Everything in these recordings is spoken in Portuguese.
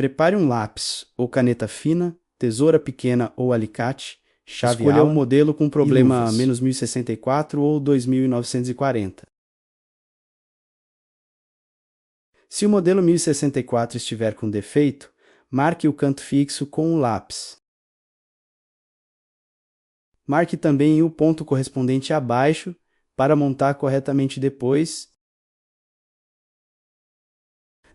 Prepare um lápis ou caneta fina, tesoura pequena ou alicate, chave Escolha um Allen modelo com e problema luvas. -1064 ou 2940. Se o modelo 1064 estiver com defeito, marque o canto fixo com o lápis. Marque também o ponto correspondente abaixo para montar corretamente depois.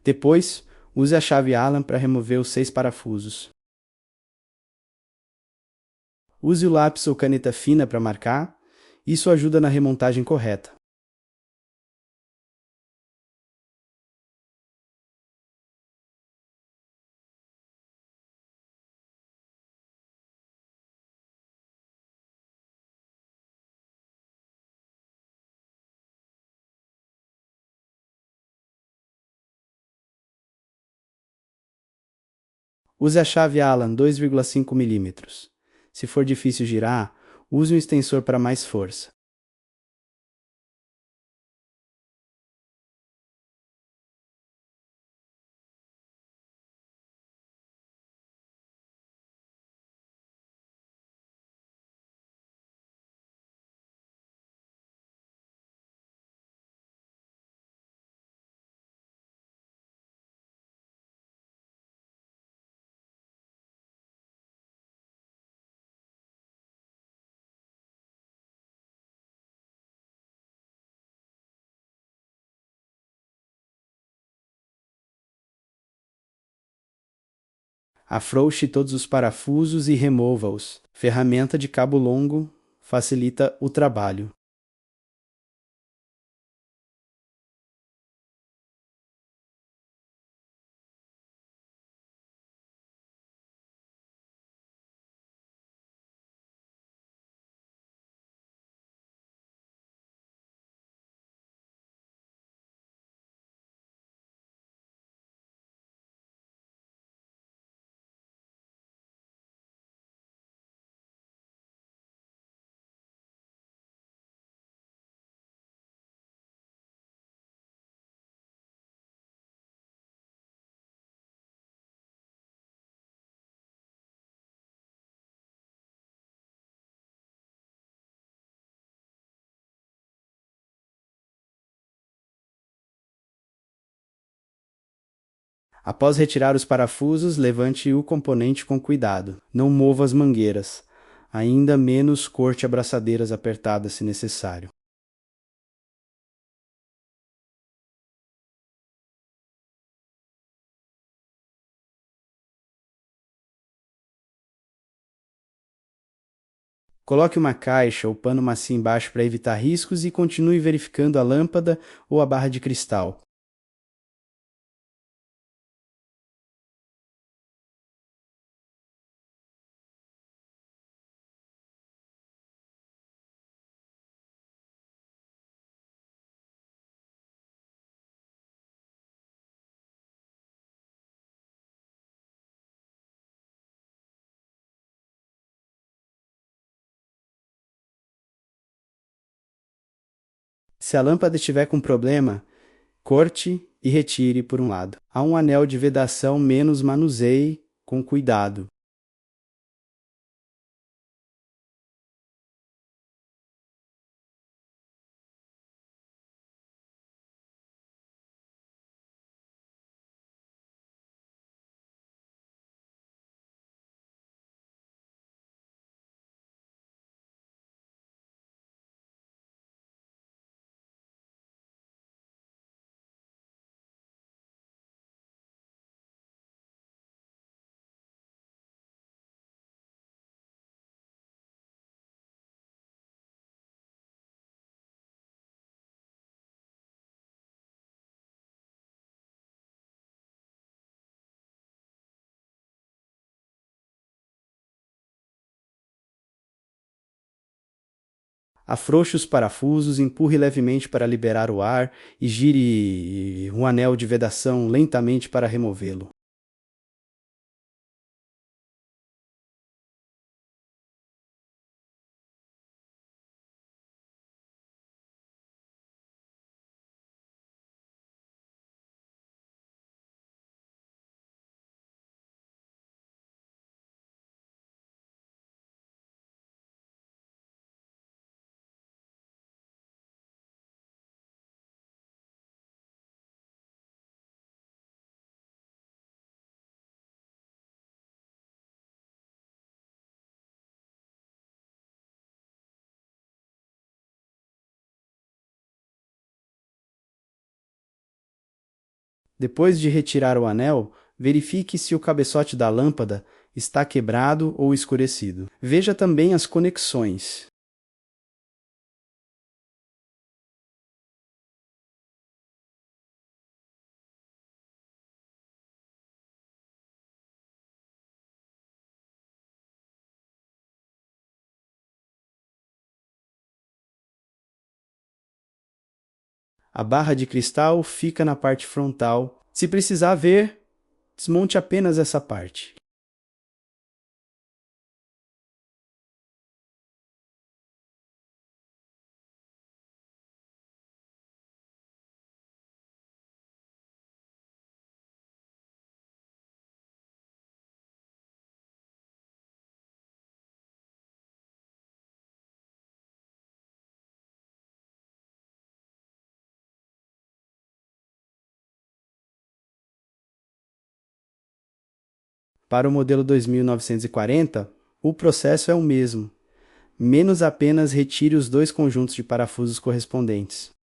Depois, use a chave Allen para remover os 6 parafusos. Use o lápis ou caneta fina para marcar. Isso ajuda na remontagem correta. Use a chave Allen 2,5 mm. Se for difícil girar, use um extensor para mais força. Afrouxe todos os parafusos e remova-os. Ferramenta de cabo longo facilita o trabalho. Após retirar os parafusos, levante o componente com cuidado. Não mova as mangueiras. Ainda menos corte abraçadeiras apertadas se necessário. Coloque uma caixa ou pano macio embaixo para evitar riscos e continue verificando a lâmpada ou a barra de cristal. Se a lâmpada estiver com problema, corte e retire por um lado. Há um anel de vedação menos, manuseie com cuidado. Afrouxe os parafusos, empurre levemente para liberar o ar e gire o anel de vedação lentamente para removê-lo. Depois de retirar o anel, verifique se o cabeçote da lâmpada está quebrado ou escurecido. Veja também as conexões. A barra de cristal fica na parte frontal. Se precisar ver, desmonte apenas essa parte. Para o modelo 2940, o processo é o mesmo, menos apenas retire os dois conjuntos de parafusos correspondentes.